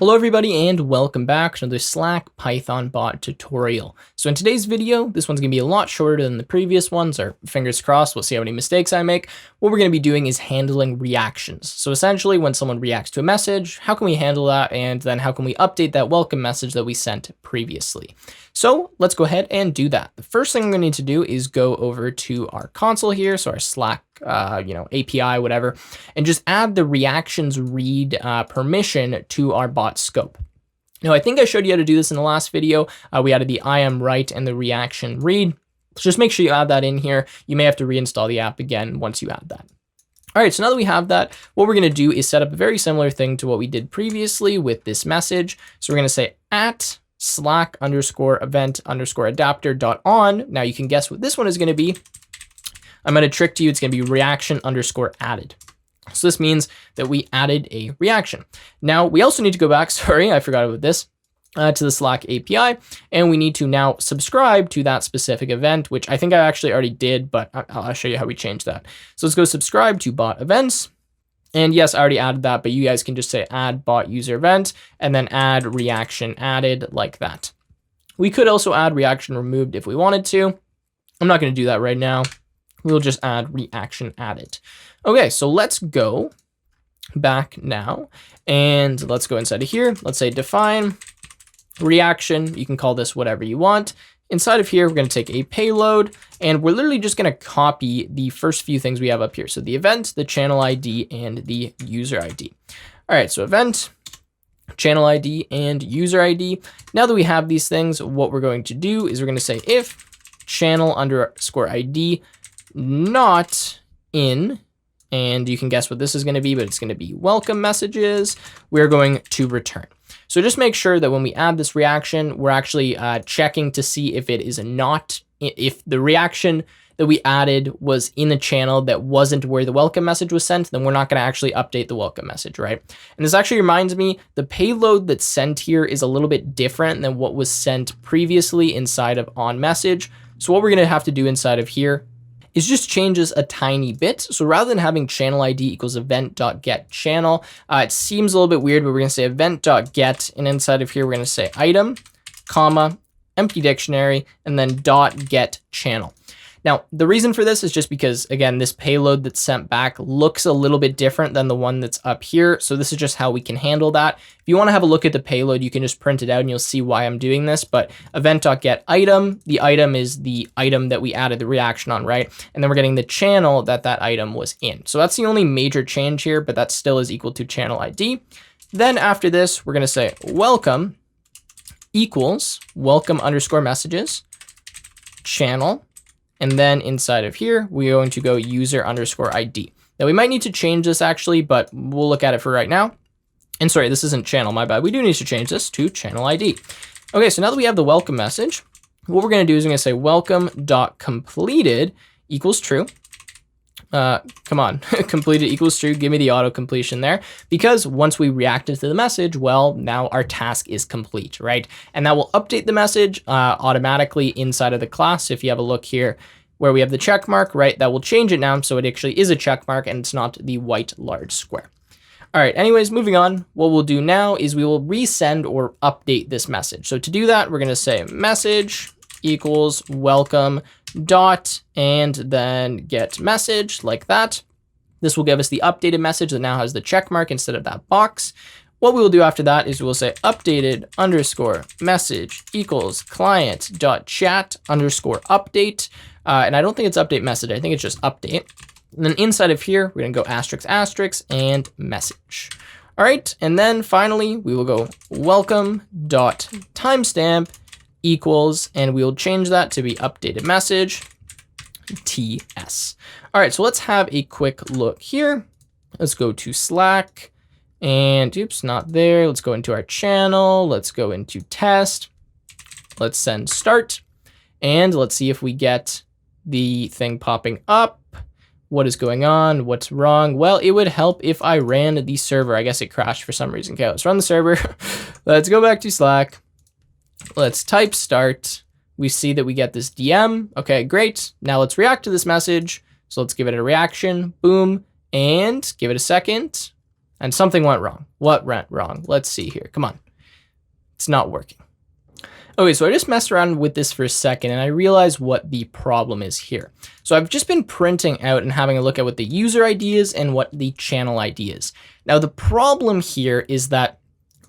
Hello everybody and welcome back to another Slack Python bot tutorial. So in today's video, this one's going to be a lot shorter than the previous ones, or fingers crossed, we'll see how many mistakes I make. What we're going to be doing is handling reactions. So essentially when someone reacts to a message, how can we handle that? And then how can we update that welcome message that we sent previously? So let's go ahead and do that. The first thing I'm going to need to do is go over to our console here, so our Slack API, whatever, and just add the reactions read permission to our bot scope. Now, I think I showed you how to do this in the last video. We added the I am right and the reaction read. So just make sure you add that in here. You may have to reinstall the app again once you add that. All right, so now that we have that, what we're going to do is set up a very similar thing to what we did previously with this message. So we're going to say at Slack _event _adapter .on. Now you can guess what this one is going to be. I'm going to trick to you. It's going to be reaction _added. So this means that we added a reaction. Now we also need to go back, sorry, I forgot about this, to the Slack API, and we need to now subscribe to that specific event, which I think I actually already did, but I'll show you how we change that. So let's go subscribe to bot events. And yes, I already added that, but you guys can just say add bot user event and then add reaction added like that. We could also add reaction removed if we wanted to. I'm not going to do that right now. We'll just add reaction added. Okay, so let's go back now and let's go inside of here. Let's say define reaction. You can call this whatever you want. Inside of here, we're going to take a payload and we're literally just going to copy the first few things we have up here. So the event, the channel ID, and the user ID. All right, so event, channel ID, and user ID. Now that we have these things, what we're going to do is we're going to say if channel _ID not in, and you can guess what this is going to be, but it's going to be welcome messages, we're going to return. So just make sure that when we add this reaction, we're actually checking to see if it is not, if the reaction that we added was in a channel that wasn't where the welcome message was sent, then we're not going to actually update the welcome message, right? And this actually reminds me, the payload that's sent here is a little bit different than what was sent previously inside of onMessage. So what we're going to have to do inside of here is just changes a tiny bit. So rather than having channel ID equals event.get channel, it seems a little bit weird, but we're going to say event.get, and inside of here, we're going to say item, comma, empty dictionary, and then .get channel. Now, the reason for this is just because, again, this payload that's sent back looks a little bit different than the one that's up here. So this is just how we can handle that. If you want to have a look at the payload, you can just print it out and you'll see why I'm doing this. But event.get item, the item is the item that we added the reaction on, right? And then we're getting the channel that that item was in. So that's the only major change here, but that still is equal to channel ID. Then after this, we're going to say welcome equals welcome _messages channel. And then inside of here, we're going to go user _ID. Now we might need to change this actually, but we'll look at it for right now. And sorry, this isn't channel, my bad. We do need to change this to channel ID. Okay, so now that we have the welcome message, what we're going to do is we're going to say welcome.completed equals true. Come on, completed equals true. Give me the auto completion there, because once we reacted to the message, well, now our task is complete, right? And that will update the message automatically inside of the class. If you have a look here where we have the check mark, right, that will change it now. So it actually is a check mark and it's not the white large square. All right, anyways, moving on, what we'll do now is we will resend or update this message. So to do that, we're going to say message equals welcome dot and then get message like that. This will give us the updated message that now has the check mark instead of that box. What we will do after that is we'll say updated _message equals client dot chat _update. And I don't think it's update message. I think it's just update. And then inside of here, we're going to go asterisk asterisk and message. All right. And then finally, we will go welcome dot timestamp equals, and we'll change that to be updated message TS. All right, so let's have a quick look here. Let's go to Slack and oops, not there. Let's go into our channel. Let's go into test. Let's send start and let's see if we get the thing popping up. What is going on? What's wrong? Well, it would help if I ran the server. I guess it crashed for some reason. Okay, let's run the server. Let's go back to Slack. Let's type start. We see that we get this DM. Okay, great. Now let's react to this message. So let's give it a reaction. Boom. And give it a second. and something went wrong. What went wrong? Let's see here. Come on. It's not working. Okay, so I just messed around with this for a second and I realized what the problem is here. So I've just been printing out and having a look at what the user ID is and what the channel ID is. Now the problem here is that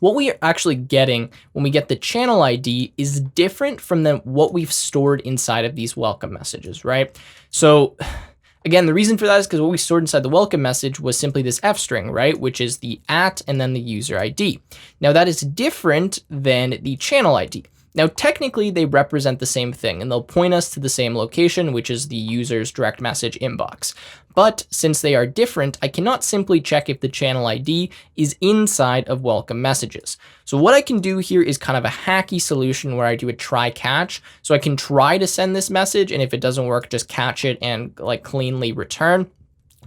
what we are actually getting when we get the channel ID is different from what we've stored inside of these welcome messages, right? So again, the reason for that is because what we stored inside the welcome message was simply this F string, right? Which is the @ and then the user ID. Now that is different than the channel ID. Now, technically, they represent the same thing, and they'll point us to the same location, which is the user's direct message inbox. But since they are different, I cannot simply check if the channel ID is inside of welcome messages. So what I can do here is kind of a hacky solution where I do a try catch. So I can try to send this message, and if it doesn't work, just catch it and like cleanly return.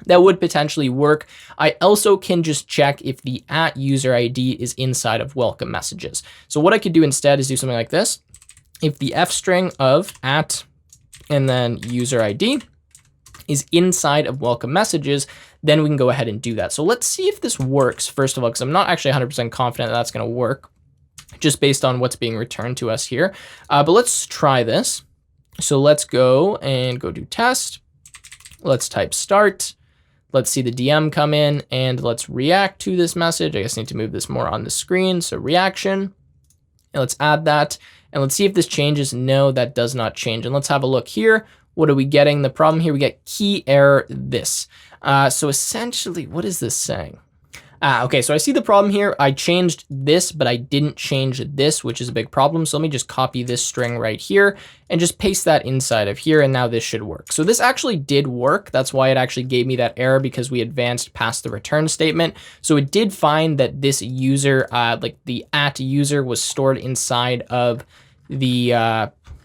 That would potentially work. I also can just check if the @user ID is inside of welcome messages. So what I could do instead is do something like this. If the F string of @ and then user ID is inside of welcome messages, then we can go ahead and do that. So let's see if this works, first of all, because I'm not actually 100% confident that's going to work just based on what's being returned to us here. But let's try this. So let's go do test. Let's type start. Let's see the DM come in and let's react to this message. I guess I need to move this more on the screen. So reaction, and let's add that. And let's see if this changes. No, that does not change. And let's have a look here. What are we getting? The problem here, we get key error this. So essentially, what is this saying? Okay, so I see the problem here. I changed this, but I didn't change this, which is a big problem. So let me just copy this string right here and just paste that inside of here. And now this should work. So this actually did work. That's why it actually gave me that error, because we advanced past the return statement. So it did find that this user, like the @user was stored inside of the,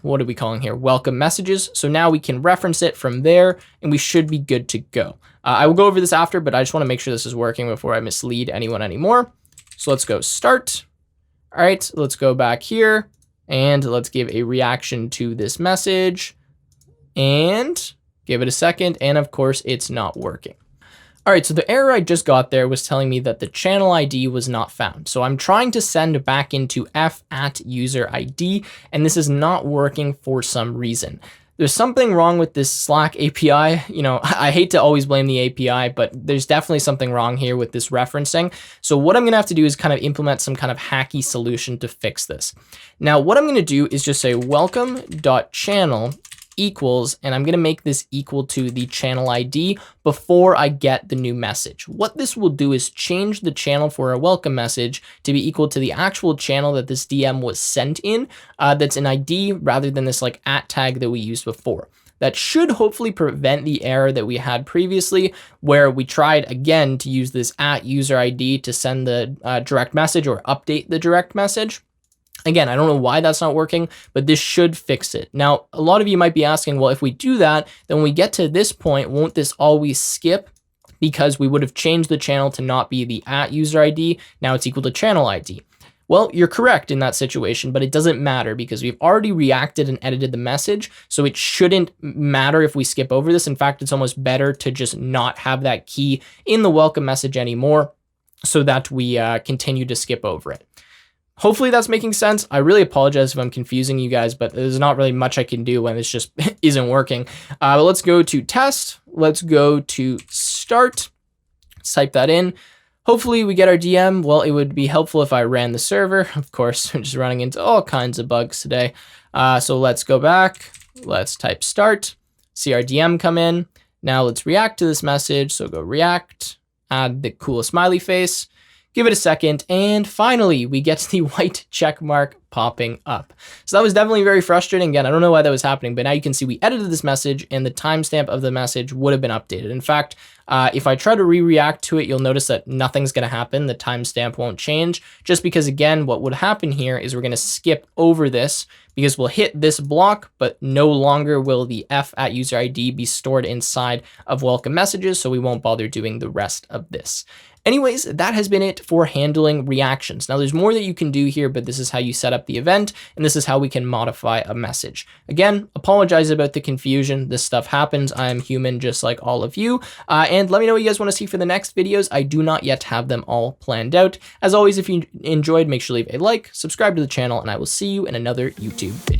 what are we calling here? Welcome messages. So now we can reference it from there and we should be good to go. I will go over this after, but I just want to make sure this is working before I mislead anyone anymore. So let's go start. All right, let's go back here and let's give a reaction to this message and give it a second. And of course, it's not working. All right, so the error I just got there was telling me that the channel ID was not found. So I'm trying to send back into F @user ID, and this is not working for some reason. There's something wrong with this Slack API. You know, I hate to always blame the API, but there's definitely something wrong here with this referencing. So what I'm gonna have to do is kind of implement some kind of hacky solution to fix this. Now, what I'm gonna do is just say welcome.channel equals, and I'm gonna make this equal to the channel ID before I get the new message. What this will do is change the channel for a welcome message to be equal to the actual channel that this DM was sent in, that's an ID rather than this like @tag that we used before. That should hopefully prevent the error that we had previously, where we tried again to use this @user ID to send the direct message or update the direct message. Again, I don't know why that's not working, but this should fix it. Now, a lot of you might be asking, well, if we do that, then when we get to this point, won't this always skip? Because we would have changed the channel to not be the @user ID. Now it's equal to channel ID. Well, you're correct in that situation, but it doesn't matter because we've already reacted and edited the message. So it shouldn't matter if we skip over this. In fact, it's almost better to just not have that key in the welcome message anymore so that we continue to skip over it. Hopefully that's making sense. I really apologize if I'm confusing you guys, but there's not really much I can do when this just isn't working. But let's go to test. Let's go to start. Let's type that in. Hopefully we get our DM. Well, it would be helpful if I ran the server. Of course, we're just running into all kinds of bugs today. So let's go back. Let's type start. See our DM come in. Now let's react to this message. So go react, add the cool smiley face. Give it a second, and finally, we get the white check mark popping up. So that was definitely very frustrating. Again, I don't know why that was happening, but now you can see we edited this message, and the timestamp of the message would have been updated. In fact, if I try to react to it, you'll notice that nothing's going to happen. The timestamp won't change, just because, again, what would happen here is we're going to skip over this because we'll hit this block, but no longer will the F @user ID be stored inside of welcome messages, so we won't bother doing the rest of this. Anyways, that has been it for handling reactions. Now there's more that you can do here, but this is how you set up the event, and this is how we can modify a message. Again, apologize about the confusion. This stuff happens. I'm human just like all of you. And let me know what you guys want to see for the next videos. I do not yet have them all planned out. As always, if you enjoyed, make sure to leave a like, subscribe to the channel, and I will see you in another YouTube video.